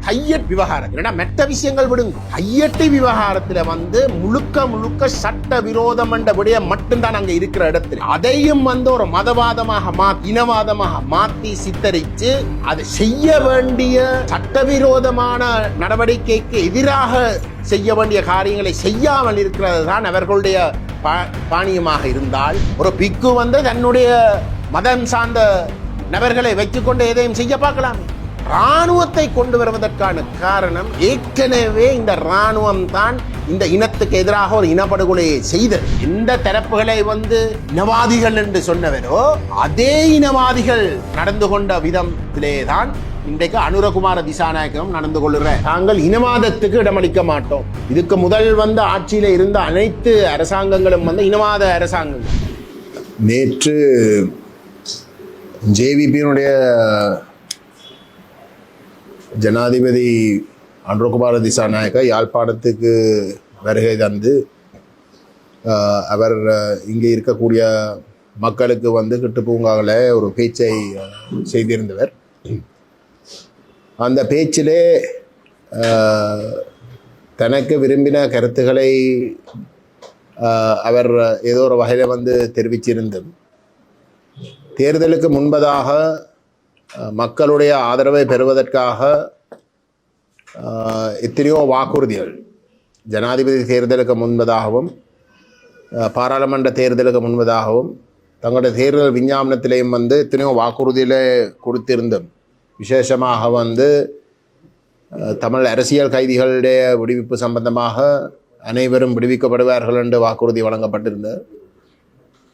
தையட் விவகாரம் மெட்ட விஷயங்கள் விடுங்க. தையட்டு விவகாரத்துல முழுக்க சட்ட விரோதம் என்ற விடய மட்டும்தான் அங்க இருக்கிற இடத்துல அதையும் ஒரு மதவாதமாக இனவாதமாக மாத்தி சித்தரித்து அதை செய்ய வேண்டிய சட்டவிரோதமான நடவடிக்கைக்கு எதிராக செய்ய வேண்டிய காரியங்களை செய்யாமல் இருக்கிறது தான் அவர்களுடைய பாணியமாக இருந்தால், ஒரு பிக்கு தன்னுடைய மதம் சார்ந்த நபர்களை வைத்துக்கொண்டு எதையும் செய்ய பார்க்கலாம். ராணுவத்தை கொண்டு வருவதற்கான காரணம் ஏற்கனவே இந்த ராணுவம் தான் இந்த இனத்துக்கு எதிராக ஒரு இனப்படுகொலையை செய்தது. எந்த தரப்புகளை இனவாதிகள் என்று சொன்னவரோ அதே இனவாதிகள் நடந்து கொண்ட விதத்திலே தான் இன்றைக்கு அனுரகுமார திசாநாயகம் நடந்து கொள்ளுற. நாங்கள் இனவாதத்துக்கு இடமளிக்க மாட்டோம். இதுக்கு முதல் ஆட்சியில இருந்த அனைத்து அரசாங்கங்களும் இனவாத அரசாங்கங்கள். நேற்று ஜேவிபியினுடைய ஜனாதிபதி அனுரகுமார திசாநாயக்க யாழ்ப்பாணத்துக்கு வருகை தந்து அவர் இங்கே இருக்கக்கூடிய மக்களுக்கு கிட்டு பூங்காவில் ஒரு பேச்சை செய்திருந்தவர். அந்த பேச்சிலே தனக்கு விரும்பின கருத்துக்களை அவர் ஏதோ ஒரு வகையில் தெரிவிச்சிருந்தும் தேர்தலுக்கு முன்பதாக மக்களுடைய ஆதரவை பெறுவதற்காக எத்தனையோ வாக்குறுதிகள் ஜனாதிபதி தேர்தலுக்கு முன்பதாகவும் பாராளுமன்ற தேர்தலுக்கு முன்பதாகவும் தங்களுடைய தேர்தல் விஞ்ஞாபனத்திலேயும் எத்தனையோ வாக்குறுதிகளை கொடுத்திருந்தோம். விசேஷமாக தமிழ் அரசியல் கைதிகளுடைய விடுவிப்பு சம்பந்தமாக அனைவரும் விடுவிக்கப்படுவார்கள் என்று வாக்குறுதி வழங்கப்பட்டிருந்தது.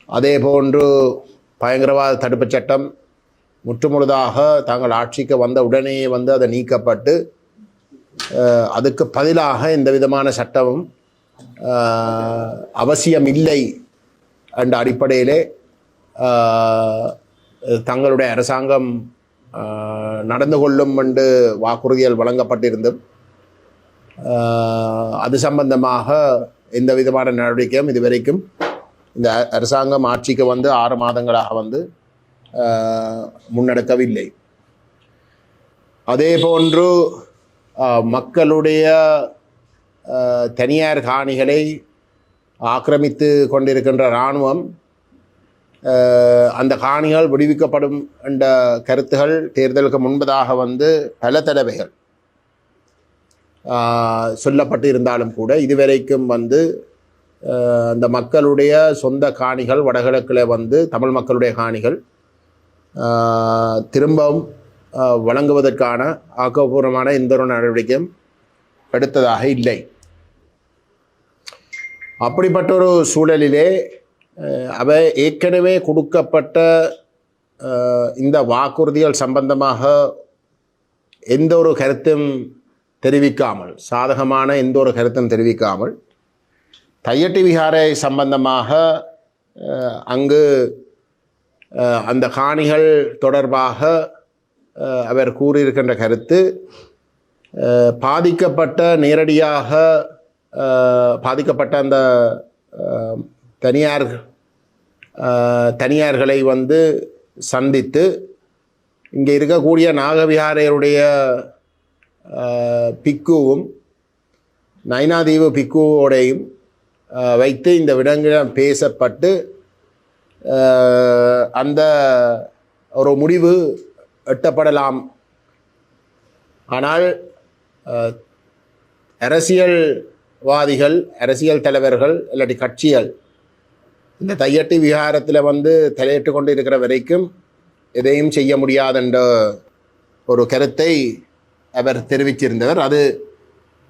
அதே போன்று பயங்கரவாத தடுப்புச் சட்டம் முற்றுமுழுதாக தாங்கள் ஆட்சிக்கு வந்த உடனே அதை நீக்கப்பட்டு அதுக்கு பதிலாக எந்த விதமான சட்டமும் அவசியமில்லை என்ற அடிப்படையிலே தங்களுடைய அரசாங்கம் நடந்து கொள்ளும் என்று வாக்குறுதிகள் வழங்கப்பட்டிருந்தும் அது சம்பந்தமாக எந்த விதமான நடவடிக்கையும் இதுவரைக்கும் இந்த அரசாங்கம் ஆட்சிக்கு 6 மாதங்களாக முன்னெடுக்கவில்லை. அதே போன்று மக்களுடைய தனியார் காணிகளை ஆக்கிரமித்து கொண்டிருக்கின்ற இராணுவம் அந்த காணிகள் விடுவிக்கப்படும் என்ற கருத்துகள் தேர்தலுக்கு முன்பதாக பல தடவைகள் சொல்லப்பட்டு இருந்தாலும் கூட இதுவரைக்கும் அந்த மக்களுடைய சொந்த காணிகள் வடகிழக்கில் தமிழ் மக்களுடைய காணிகள் திரும்பவும் வழங்குவதற்கான ஆக்கப்பூர்வமான எந்த ஒரு நடவடிக்கையும் எடுத்ததாக இல்லை. அப்படிப்பட்ட ஒரு சூழலிலே அவை ஏற்கனவே கொடுக்கப்பட்ட இந்த வாக்குறுதிகள் சம்பந்தமாக எந்த ஒரு கருத்தும் தெரிவிக்காமல், சாதகமான எந்த ஒரு கருத்தும் தெரிவிக்காமல் தையட்டி விகாரை சம்பந்தமாக அங்கு அந்த காணிகள் தொடர்பாக அவர் கூறியிருக்கின்ற கருத்து நேரடியாக பாதிக்கப்பட்ட அந்த தனியார்களை சந்தித்து இங்கே இருக்கக்கூடிய நாகவிகாரையருடைய பிக்குவும் நைனாதீவு பிக்குவோடையும் வைத்து இந்த விடங்களில் பேசப்பட்டு அந்த ஒரு முடிவு எட்டப்படலாம். ஆனால் அரசியல்வாதிகள், அரசியல் தலைவர்கள் இல்லாட்டி கட்சிகள் இந்த தையட்டி விகாரத்தில் தலையிட்டு கொண்டு இருக்கிற வரைக்கும் எதையும் செய்ய முடியாதென்ற ஒரு கருத்தை அவர் தெரிவிச்சிருந்தவர். அது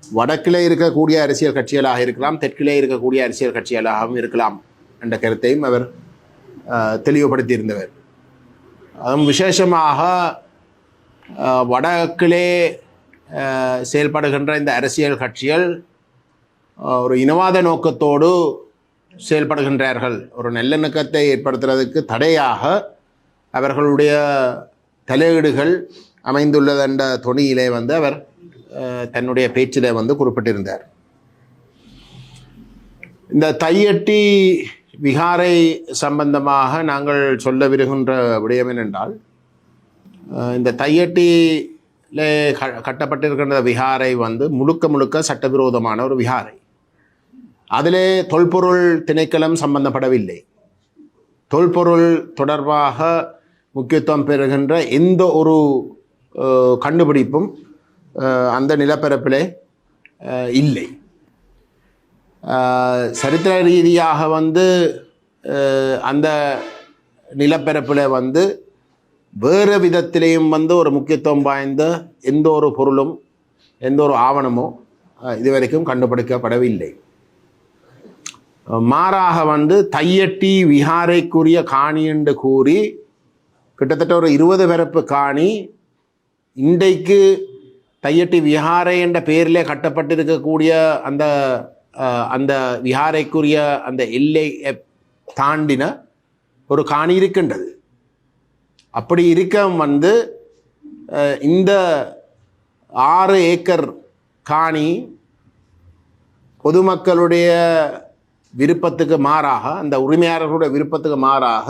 வடக்கிலே இருக்கக்கூடிய அரசியல் கட்சிகளாக இருக்கலாம், தெற்கிலே இருக்கக்கூடிய அரசியல் கட்சிகளாகவும் இருக்கலாம் என்ற கருத்தையும் அவர் தெளிவுபடுத்தியிருந்தவர். அதுவும் விசேஷமாக வடக்கிலே செயல்படுகின்ற இந்த அரசியல் கட்சிகள் ஒரு இனவாத நோக்கத்தோடு செயல்படுகின்றார்கள். ஒரு நல்லிணக்கத்தை ஏற்படுத்துறதுக்கு தடையாக அவர்களுடைய தலையீடுகள் அமைந்துள்ளது என்ற தொனியிலே அவர் தன்னுடைய பேச்சில் வந்து குறிப்பிட்டிருந்தார். இந்த தையட்டி விகாரை சம்பந்தமாக நாங்கள் சொல்ல விருகின்ற விடயம் என்னென்றால், இந்த தையட்டியில் கட்டப்பட்டிருக்கின்ற விகாரை வந்து முழுக்க முழுக்க சட்டவிரோதமான ஒரு விகாரை. அதிலே தொல்பொருள் திணைக்களம் சம்பந்தப்படவில்லை. தொல்பொருள் தொடர்பாக முக்கியத்துவம் பெறுகின்ற எந்த ஒரு கண்டுபிடிப்பும் அந்த நிலப்பரப்பிலே இல்லை. சரித்திர ரீதியாக வந்து அந்த நிலப்பரப்பில் வந்து வேறு விதத்திலேயும் வந்து ஒரு முக்கியத்துவம் வாய்ந்த எந்த ஒரு பொருளும் எந்த ஒரு ஆவணமோ இதுவரைக்கும் கண்டுபிடிக்கப்படவில்லை. மாறாக வந்து தையட்டி விகாரைக்குரிய காணி என்று கூறி கிட்டத்தட்ட ஒரு 20 பரப்பு காணி இன்றைக்கு தையட்டி விகாரை என்ற பெயரிலே கட்டப்பட்டிருக்கக்கூடிய அந்த அந்த விகாரைக்குரிய அந்த எல்லை தாண்டின ஒரு காணி இருக்கின்றது. அப்படி இருக்க வந்து இந்த 6 ஏக்கர் காணி பொதுமக்களுடைய விருப்பத்துக்கு மாறாக, அந்த உரிமையாளர்களுடைய விருப்பத்துக்கு மாறாக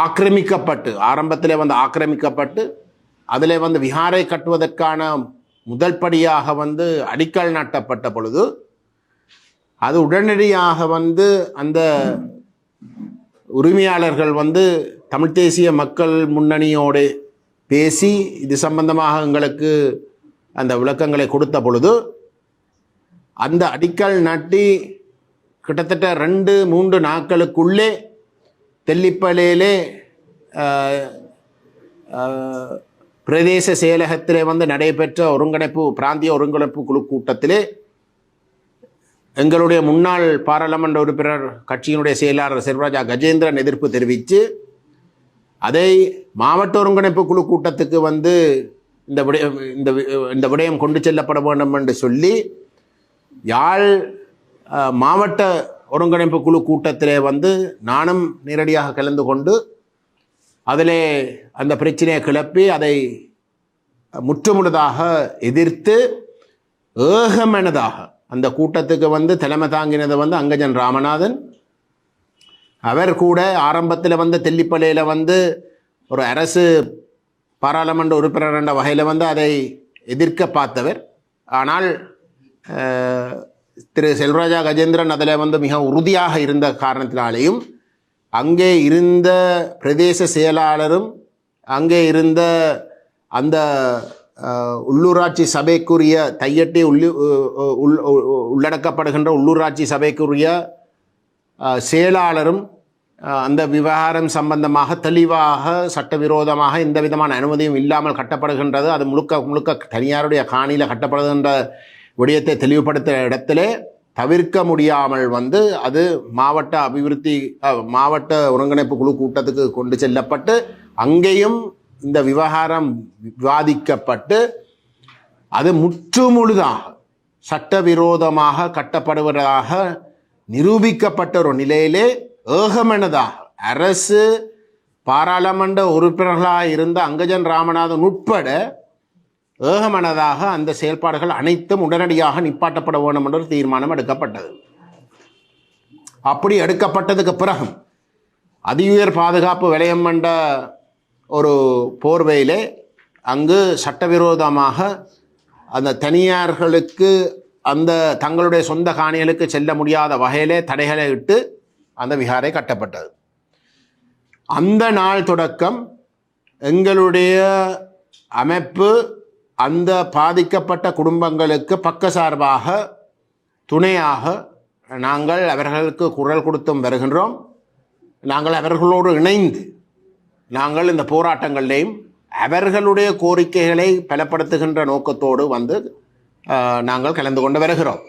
ஆக்கிரமிக்கப்பட்டு, ஆரம்பத்தில் வந்து ஆக்கிரமிக்கப்பட்டு அதில் வந்து விகாரை கட்டுவதற்கான முதல் படியாக வந்து அடிக்கல் நாட்டப்பட்ட பொழுது அது உடனடியாக வந்து அந்த உரிமையாளர்கள் வந்து தமிழ் தேசிய மக்கள் முன்னணியோடு பேசி இது சம்பந்தமாக எங்களுக்கு அந்த விளக்கங்களை கொடுத்த பொழுது அந்த அடிக்கல் நாட்டி கிட்டத்தட்ட 2-3 நாட்களுக்குள்ளே தெல்லிப்பளையிலே பிரதேச செயலகத்திலே வந்து நடைபெற்ற பிராந்திய ஒருங்கிணைப்பு குழு கூட்டத்திலே எங்களுடைய முன்னாள் பாராளுமன்ற உறுப்பினர் கட்சியினுடைய செயலாளர் செல்வராஜா கஜேந்திரன் எதிர்ப்பு தெரிவித்து அதை மாவட்ட ஒருங்கிணைப்பு குழு கூட்டத்துக்கு வந்து இந்த விடயம் கொண்டு செல்லப்பட வேண்டும் என்று சொல்லி யாழ் மாவட்ட ஒருங்கிணைப்பு குழு கூட்டத்திலே வந்து நானும் நேரடியாக கலந்து கொண்டு அதிலே அந்த பிரச்சனையை கிளப்பி அதை முற்றுமுழுதாக எதிர்த்து ஏகமனதாக அந்த கூட்டத்துக்கு வந்து தலைமை தாங்கினது வந்து அங்கஜன் ராமநாதன். அவர் கூட ஆரம்பத்தில் வந்து தெல்லிப்பளையில் வந்து ஒரு அரசு பாராளுமன்ற உறுப்பினர் என்ற வகையில் வந்து அதை எதிர்க்க பார்த்தவர். ஆனால் திரு செல்வராஜா கஜேந்திரன் அதில் வந்து மிக உறுதியாக இருந்த காரணத்தினாலேயும் அங்கே இருந்த பிரதேச செயலாளரும் அங்கே இருந்த அந்த உள்ளூராட்சி சபைக்குரிய தையட்டி உள்ளடக்கப்படுகின்ற உள்ளூராட்சி சபைக்குரிய செயலாளரும் அந்த விவகாரம் சம்பந்தமாக தெளிவாக சட்டவிரோதமாக எந்த விதமான அனுமதியும் இல்லாமல் கட்டப்படுகின்றது, அது முழுக்க முழுக்க தனியாருடைய காணியில் கட்டப்படுகின்ற விடயத்தை தெளிவுபடுத்துகிற இடத்திலே தவிர்க்க முடியாமல் வந்து அது மாவட்ட ஒருங்கிணைப்பு குழு கூட்டத்துக்கு கொண்டு செல்லப்பட்டு அங்கேயும் இந்த விவகாரம் விவாதிக்கப்பட்டு அது முற்றுமுழுதாக சட்டவிரோதமாக கட்டப்படுவதாக நிரூபிக்கப்பட்ட ஒரு நிலையிலே ஏகமனதாக அரசு பாராளுமன்ற உறுப்பினர்களாக இருந்த அங்கஜன் ராமநாதன் உட்பட ஏகமனதாக அந்த செயல்பாடுகள் அனைத்தும் உடனடியாக நிப்பாட்டப்பட வேண்டும் என்ற ஒரு தீர்மானம் எடுக்கப்பட்டது. அப்படி எடுக்கப்பட்டதுக்கு பிறகு அதிஉயர் பாதுகாப்பு வலயம் என்ற ஒரு போர்வையிலே அங்கு சட்டவிரோதமாக அந்த தனியார்களுக்கு அந்த தங்களுடைய சொந்த காணிகளுக்கு செல்ல முடியாத வகையிலே தடைகளை இட்டு அந்த விகாரை கட்டப்பட்டது. அந்த நாள் தொடக்கம் எங்களுடைய அமைப்பு அந்த பாதிக்கப்பட்ட குடும்பங்களுக்கு பக்கசார்பாக துணையாக நாங்கள் அவர்களுக்கு குரல் கொடுத்தும் வருகின்றோம். நாங்கள் அவர்களோடு இணைந்து நாங்கள் இந்த போராட்டங்களையும் அவர்களுடைய கோரிக்கைகளை பலப்படுத்துகின்ற நோக்கத்தோடு வந்து நாங்கள் கலந்து கொண்டு வருகிறோம்.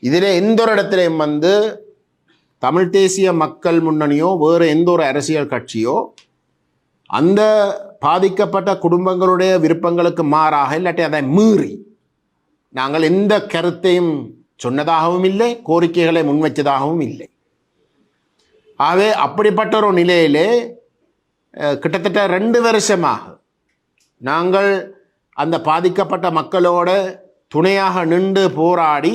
இதில் எந்த ஒரு இடத்திலையும் வந்து தமிழ் தேசிய மக்கள் முன்னணியோ வேறு எந்த ஒரு அரசியல் கட்சியோ அந்த பாதிக்கப்பட்ட குடும்பங்களுடைய விருப்பங்களுக்கு மாறாக இல்லாட்டி அதை மீறி நாங்கள் எந்த கருத்தையும் சொன்னதாகவும் இல்லை, கோரிக்கைகளை முன்வைச்சதாகவும் இல்லை. ஆகவே அப்படிப்பட்ட ஒரு நிலையிலே கிட்டத்தட்ட 2 வருஷமாக நாங்கள் அந்த பாதிக்கப்பட்ட மக்களோட துணையாக நின்று போராடி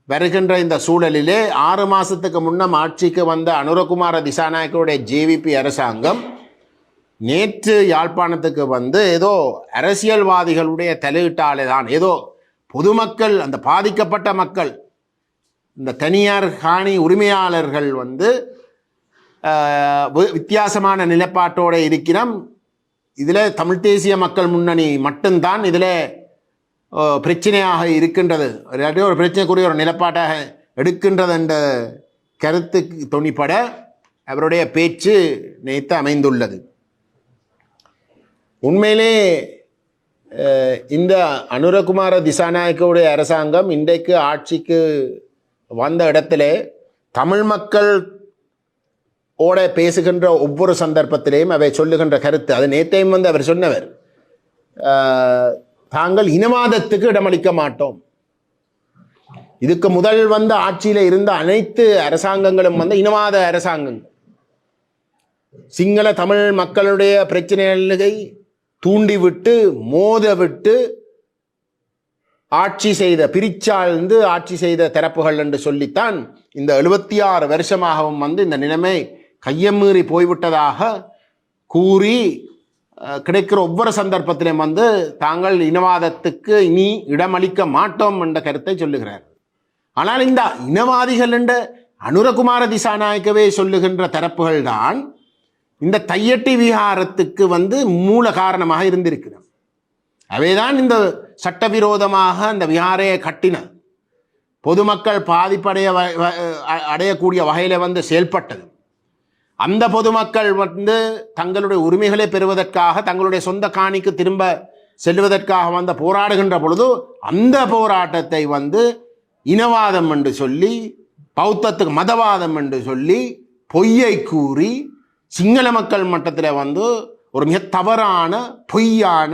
வருகின்ற இந்த சூழலிலே 6 மாதத்துக்கு முன்னம் ஆட்சிக்கு வந்த அனுரகுமார திசாநாயக்கருடைய ஜேவிபி அரசாங்கம் நேற்று யாழ்ப்பாணத்துக்கு வந்து ஏதோ அரசியல்வாதிகளுடைய தலையீட்டாலே தான் ஏதோ பொதுமக்கள் அந்த பாதிக்கப்பட்ட மக்கள் இந்த தனியார் காணி உரிமையாளர்கள் வந்து வித்தியாசமான நிலைப்பாட்டோடு இருக்கிறோம். இதில் தமிழ் தேசிய மக்கள் முன்னணி மட்டும்தான் இதில் பிரச்சனையாக இருக்கின்றது, ஒரு பிரச்சனைக்குரிய ஒரு நிலப்பாட்டாக எடுக்கின்றது என்ற கருத்துக்கு துணிப்பட அவருடைய பேச்சு நேற்று அமைந்துள்ளது. உண்மையிலே இந்த அனுரகுமார திசாநாயக்கவுடைய அரசாங்கம் இன்றைக்கு ஆட்சிக்கு வந்த இடத்துல தமிழ் மக்கள் ஓட பேசுகின்ற ஒவ்வொரு சந்தர்ப்பத்திலேயும் அவை சொல்லுகின்ற கருத்து, அது நேற்றையும் வந்து அவர் சொன்னவர், தாங்கள் இனவாதத்துக்கு இடமளிக்க மாட்டோம். இதுக்கு முதல் வந்த ஆட்சியில் இருந்த அனைத்து அரசாங்கங்களும் வந்து இனவாத அரசாங்கங்கள், சிங்கள தமிழ் மக்களுடைய பிரச்சனைகளை தூண்டிவிட்டு மோதவிட்டு ஆட்சி செய்த பிரிச்சாழ்ந்து ஆட்சி செய்த தரப்புகள் என்று சொல்லித்தான் இந்த 76 வருஷமாகவும் வந்து இந்த நிலைமை கையமீறி போய்விட்டதாக கூறி கிடைக்கிற ஒவ்வொரு சந்தர்ப்பத்திலும் வந்து தாங்கள் இனவாதத்துக்கு இனி இடமளிக்க மாட்டோம் என்ற கருத்தை சொல்லுகிறார். ஆனால் இந்த இனவாதிகள் என்ற அனுரகுமார திசாநாயக்கவே சொல்லுகின்ற தரப்புகள் தான் இந்த தையட்டி விஹாரத்துக்கு வந்து மூல காரணமாக இருந்திருக்கிறது. அவைதான் இந்த சட்டவிரோதமாக அந்த விஹாரையை கட்டின பொதுமக்கள் அடையக்கூடிய வகையில் வந்து செயல்பட்டது. அந்த பொதுமக்கள் வந்து தங்களுடைய உரிமைகளை பெறுவதற்காக தங்களுடைய சொந்த காணிக்கு திரும்ப செல்வதற்காக வந்து போராடுகின்ற பொழுது அந்த போராட்டத்தை வந்து இனவாதம் என்று சொல்லி, பௌத்தத்துக்கு மதவாதம் என்று சொல்லி பொய்யை கூறி சிங்கள மக்கள் மட்டத்தில் வந்து ஒரு மிக தவறான பொய்யான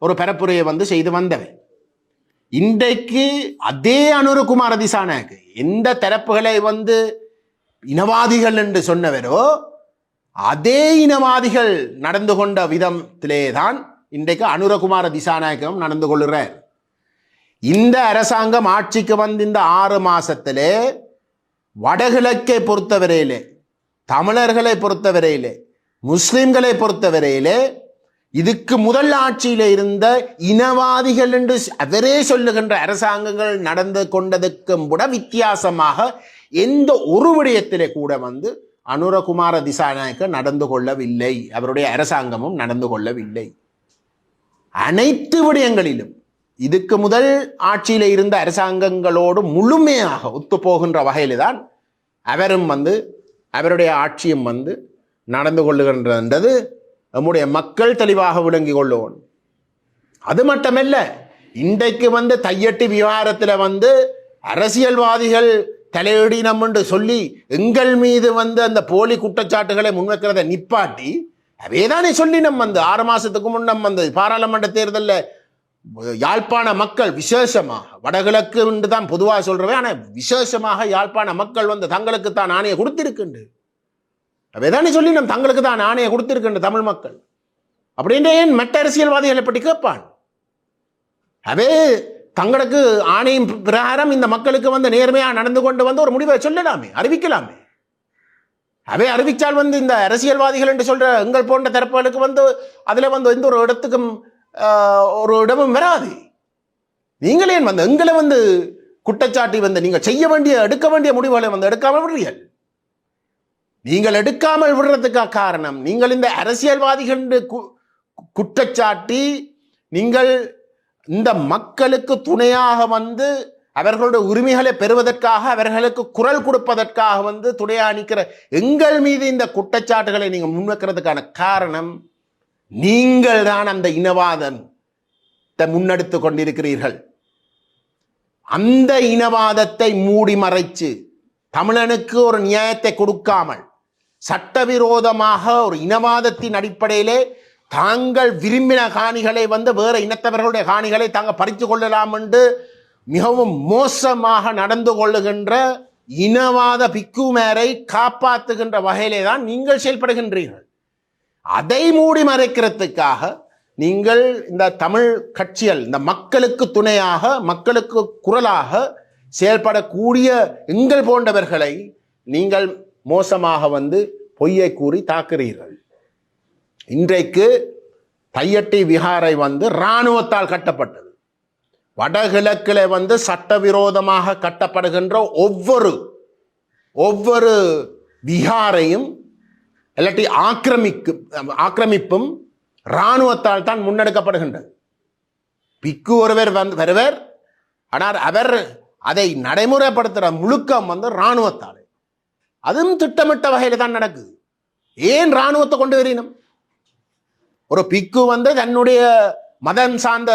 ஒரு பரப்புரையை வந்து செய்து வந்தவன். இன்றைக்கு அதே அனுரகுமார திசாநாயக்க எந்த தரப்புகளை வந்து இனவாதிகள் என்று சொன்னவரோ அதே இனவாதிகள் நடந்து கொண்ட விதத்திலே தான் இன்றைக்கு அனுரகுமார திசாநாயக்கம் நடந்து கொள்கிறார். இந்த அரசாங்கம் ஆட்சிக்கு வந்து இந்த 6 மாசத்திலே வடகிழக்கை பொறுத்தவரையிலே, தமிழர்களை பொறுத்தவரையிலே, முஸ்லிம்களை பொறுத்தவரையிலே இதுக்கு முதல் ஆட்சியில் இருந்த இனவாதிகள் என்று அவரே சொல்லுகின்ற அரசாங்கங்கள் நடந்து கொண்டதுக்கும் கூட வித்தியாசமாக எந்த ஒரு விடயத்திலே கூட வந்து அனுரகுமார திசாநாயக்க நடந்து கொள்ளவில்லை, அவருடைய அரசாங்கமும் நடந்து கொள்ளவில்லை. அனைத்து விடயங்களிலும் இதுக்கு முதல் ஆட்சியில் இருந்த அரசாங்கங்களோடு முழுமையாக ஒத்து போகின்ற வகையில் தான் அவரும் வந்து அவருடைய ஆட்சியும் வந்து நடந்து கொள்ளுகின்றது நம்முடைய மக்கள் தெளிவாக விளங்கி கொள்ளுவோம். அது மட்டுமல்ல, இன்றைக்கு வந்து தையட்டி விவகாரத்தில் வந்து அரசியல்வாதிகள் தலையிடினம் என்று சொல்லி எங்கள் மீது வந்து அந்த போலி குற்றச்சாட்டுகளை முன்வைக்கிறத நிப்பாட்டி அவைதானே சொல்லி நம்ம வந்து 6 மாசத்துக்கு முன்னம் வந்து பாராளுமன்ற தேர்தலில் யாழ்ப்பாண மக்கள் விசேஷமாக, வடகிழக்கு என்று தான் பொதுவாக சொல்றவே, ஆனால் விசேஷமாக யாழ்ப்பாண மக்கள் வந்து தங்களுக்கு தான் ஆணையை கொடுத்திருக்கின்ற அவைதானே சொல்லி நம் தங்களுக்கு தான் ஆணையை கொடுத்திருக்கின்ற தமிழ் மக்கள் அப்படின்ற ஏன் மற்ற அரசியல்வாதிகளை பற்றி கேட்பான்? அவே தங்களுக்கு ஆணையின் பிரகாரம் இந்த மக்களுக்கு வந்து நேர்மையாக நடந்து கொண்டு வந்து ஒரு முடிவை சொல்லலாமே, அறிவிக்கலாமே. அவை அறிவித்தால் வந்து இந்த அரசியல்வாதிகள் என்று சொல்ற எங்கள் போன்ற தரப்புகளுக்கு வந்து அதில் வந்து எந்த ஒரு இடத்துக்கும் ஒரு இடமும் வராது. நீங்களே வந்து எங்களை வந்து குற்றச்சாட்டி வந்து நீங்கள் செய்ய வேண்டிய எடுக்க வேண்டிய முடிவுகளை வந்து எடுக்காமல் விடுறீர்கள். நீங்கள் எடுக்காமல் விடுறதுக்காக காரணம் நீங்கள் இந்த அரசியல்வாதிகள் குற்றச்சாட்டி நீங்கள் இந்த மக்களுக்கு துணையாக வந்து அவர்களுடைய உரிமைகளை பெறுவதற்காக அவர்களுக்கு குரல் கொடுப்பதற்காக வந்து துணையாக நிற்கிற எங்கள் மீது இந்த குற்றச்சாட்டுகளை நீங்கள் முன்வைக்கிறதுக்கான காரணம் நீங்கள் தான் அந்த இனவாதத்தை முன்னெடுத்து கொண்டிருக்கிறீர்கள். அந்த இனவாதத்தை மூடி மறைச்சு தமிழனுக்கு ஒரு நியாயத்தை கொடுக்காமல் சட்டவிரோதமாக ஒரு இனவாதத்தின் அடிப்படையிலே தாங்கள் விரும்பின காணிகளை வந்து வேற இனத்தவர்களுடைய காணிகளை தாங்கள் பறித்து கொள்ளலாம் என்று மிகவும் மோசமாக நடந்து கொள்ளுகின்ற இனவாத பிக்குமேரை காப்பாற்றுகின்ற வகையிலே தான் நீங்கள் செயல்படுகின்றீர்கள். அதை மூடி மறைக்கிறதுக்காக நீங்கள் இந்த தமிழ் கட்சிகள் இந்த மக்களுக்கு துணையாக மக்களுக்கு குரலாக செயல்படக்கூடிய எங்கள் போன்றவர்களை நீங்கள் மோசமாக பொய்யை கூறி தாக்குறீர்கள். இன்றைக்கு தையட்டி விகாரை இராணுவத்தால் கட்டப்பட்டது. வடகிழக்கில் சட்டவிரோதமாக கட்டப்படுகின்ற ஒவ்வொரு விகாரையும் இல்லாட்டி ஆக்கிரமிப்பும் இராணுவத்தால் தான் முன்னெடுக்கப்படுகின்றது. பிக்கு ஒருவர் வருவர், ஆனால் அவர் அதை நடைமுறைப்படுத்துகிற முழுக்கம் இராணுவத்தால். அதுவும் திட்டமிட்ட வகையில் தான் நடக்குது. ஏன் இராணுவத்தை கொண்டு வரணும்? ஒரு பிக்கு தன்னுடைய மதம் சார்ந்த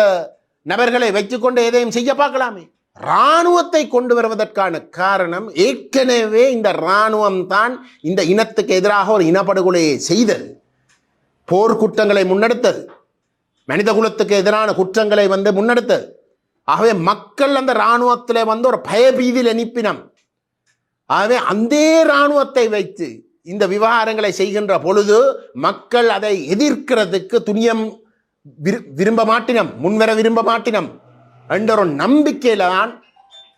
நபர்களை வைத்துக்கொண்டு எதையும் செய்ய பார்க்கலாமே. இராணுவத்தை கொண்டு வருவதற்கான காரணம் ஏற்கனவே இந்த இராணுவம் தான் இந்த இனத்துக்கு எதிராக ஒரு இனப்படுகொலையை செய்தது, போர்க்குற்றங்களை முன்னெடுத்தது, மனித குலத்துக்கு எதிரான குற்றங்களை முன்னெடுத்தது. ஆகவே மக்கள் அந்த இராணுவத்தில் ஒரு பயபீதியில் அனுப்பினம். ஆகவே அந்த இராணுவத்தை வைத்து இந்த விவகாரங்களை செய்கின்ற பொழுது மக்கள் அதை எதிர்க்கிறதுக்கு துணியம் விரும்ப மாட்டினம், முன்வர விரும்ப மாட்டினம் என்ற ஒரு நம்பிக்கையில தான்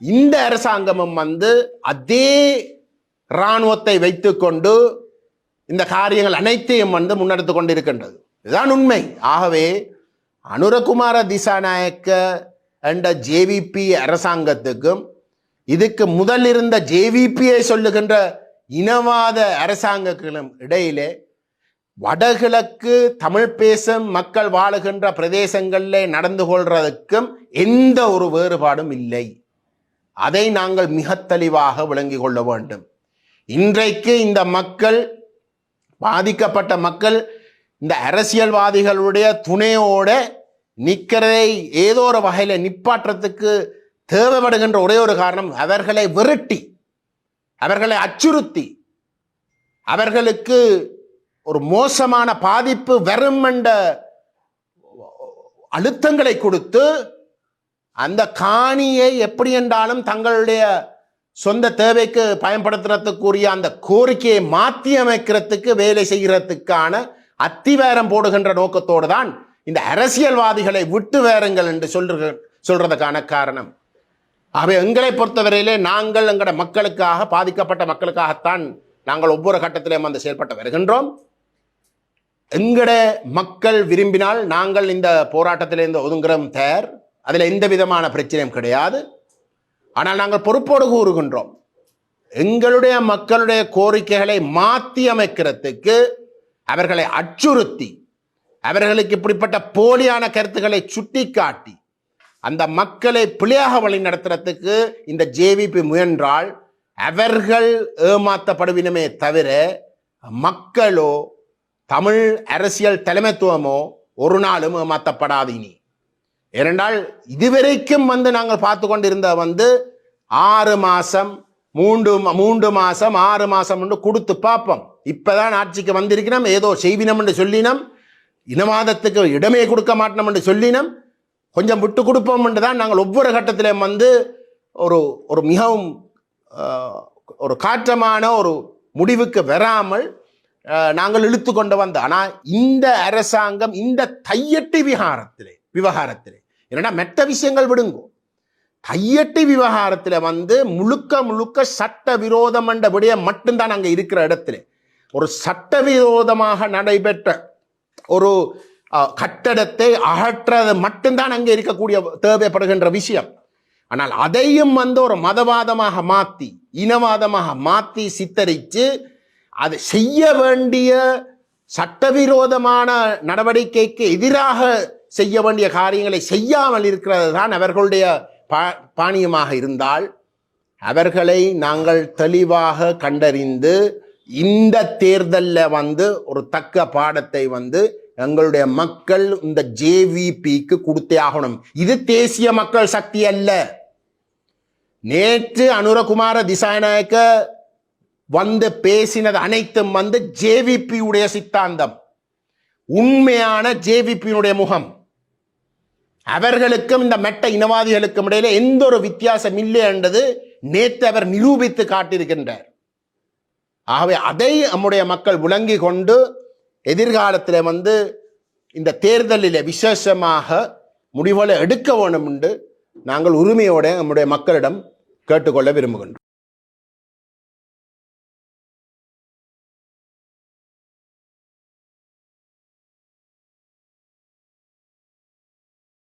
இந்த அரசாங்கமும் அதே இராணுவத்தை வைத்துக்கொண்டு இந்த காரியங்கள் அனைத்தையும் முன்னெடுத்து கொண்டிருக்கின்றது. இதுதான் உண்மை. ஆகவே அனுரகுமார திசாநாயக்க என்ற ஜேவிபி அரசாங்கத்துக்கும் இதுக்கு முதல் இருந்த ஜேவிபியை சொல்லுகின்ற இனவாத அரசாங்கங்களும் இடையிலே வடகிழக்கு தமிழ் பேசும் மக்கள் வாழுகின்ற பிரதேசங்களில் நடந்து கொள்றதுக்கும் எந்த ஒரு வேறுபாடும் இல்லை. அதை நாங்கள் மிக தெளிவாக விளங்கிக் கொள்ள வேண்டும். இன்றைக்கு இந்த மக்கள், பாதிக்கப்பட்ட மக்கள், இந்த அரசியல்வாதிகளுடைய துணையோட நிற்கிறதை ஏதோ ஒரு வகையில் நிப்பாற்றத்துக்கு தேவைப்படுகின்ற ஒரே ஒரு காரணம், அவர்களை விரட்டி, அவர்களை அச்சுறுத்தி, அவர்களுக்கு ஒரு மோசமான பாதிப்பு வரும் என்ற அழுத்தங்களை கொடுத்து அந்த காணியை எப்படி என்றாலும் தங்களுடைய சொந்த தேவைக்கு பயன்படுத்துறதுக்குரிய அந்த கோரிக்கையை மாற்றி அமைக்கிறதுக்கு வேலை செய்கிறதுக்கான அத்திவேரம் போடுகின்ற நோக்கத்தோடு தான் இந்த அரசியல்வாதிகளை விட்டு வேறுங்கள் என்று சொல்றதுக்கான காரணம். ஆகவே எங்களை பொறுத்தவரையிலே நாங்கள் எங்களோட மக்களுக்காக, பாதிக்கப்பட்ட மக்களுக்காகத்தான் நாங்கள் ஒவ்வொரு கட்டத்திலேயும் செயல்பட்டு வருகின்றோம். எங்கட மக்கள் விரும்பினால் நாங்கள் இந்த போராட்டத்திலிருந்து ஒதுங்குறோம் தயார். அதில் எந்த விதமான பிரச்சனையும் கிடையாது. ஆனால் நாங்கள் பொறுப்போடு கூறுகின்றோம், எங்களுடைய மக்களுடைய கோரிக்கைகளை மாற்றி அமைக்கிறதுக்கு அவர்களை அச்சுறுத்தி, அவர்களுக்கு இப்படிப்பட்ட போலியான கருத்துக்களை சுட்டி காட்டி அந்த மக்களை பிழையாக வழி நடத்துறதுக்கு இந்த ஜேவிபி முயன்றால் அவர்கள் ஏமாற்றப்படுவினமே தவிர மக்களோ தமிழ் அரசியல் தலைமைத்துவமோ ஒரு நாளும் ஏமாற்றப்படாது. இனி ஏனென்றால் இதுவரைக்கும் நாங்கள் பார்த்து கொண்டிருந்த 6 மாதம் 3 மாதம் 6 மாதம் கொடுத்து பார்ப்போம். இப்பதான் ஆட்சிக்கு வந்திருக்கிறோம், ஏதோ செய்வினம் என்று சொல்லினோம், இனவாதத்துக்கு இடமே கொடுக்க மாட்டோம் என்று சொல்லினோம், கொஞ்சம் விட்டு கொடுப்போம் என்று தான் நாங்கள் ஒவ்வொரு கட்டத்திலும் ஒரு மிகவும் ஒரு காற்றமான ஒரு முடிவுக்கு வராமல் நாங்கள் இழுத்து கொண்டு வந்தோம். ஆனால் இந்த அரசாங்கம் இந்த தையட்டி விவகாரத்திலே என்னடா மெட்ட விஷயங்கள் விடுங்கோ, தையட்டி விவகாரத்தில் முழுக்க சட்ட விரோதம் என்ற விடய மட்டும்தான் அங்கே இருக்கிற இடத்துல ஒரு சட்டவிரோதமாக நடைபெற்ற ஒரு கட்டடத்தை அகற்றது மட்டும்தான் அங்கே இருக்கக்கூடிய தேவைப்படுகின்ற விஷயம். ஆனால் அதையும் ஒரு மதவாதமாக மாற்றி, இனவாதமாக மாற்றி சித்தரித்து அது செய்ய வேண்டிய சட்டவிரோதமான நடவடிக்கைக்கு எதிராக செய்ய வேண்டிய காரியங்களை செய்யாமல் இருக்கிறது தான் அவர்களுடைய பாணியமாக இருந்தால், அவர்களை நாங்கள் தெளிவாக கண்டறிந்து இந்த தேர்தலில் ஒரு தக்க பாடத்தை எங்களுடைய மக்கள் இந்த ஜேவிபிக்கு கொடுத்தே ஆகணும். இது தேசிய மக்கள் சக்தி அல்ல. நேற்று அனுரகுமார திசாநாயக்க பேசினது அனைத்தும் ஜேவிபி உடைய சித்தாந்தம், உண்மையான ஜேவிபியினுடைய முகம். அவர்களுக்கும் இந்த மெட்ட இனவாதிகளுக்கும் இடையில எந்த ஒரு வித்தியாசம் இல்லை என்றது நேற்று அவர் நிரூபித்து காட்டியிருக்கின்றார். ஆகவே அதை நம்முடைய மக்கள் விளங்கி கொண்டு எதிர்காலத்தில் இந்த தேர்தலில் விசேஷமாக முடிவுகளை எடுக்க வேண்டும் என்று நாங்கள் உரிமையோட நம்முடைய மக்களிடம் கேட்டுக்கொள்ள விரும்புகின்றோம்.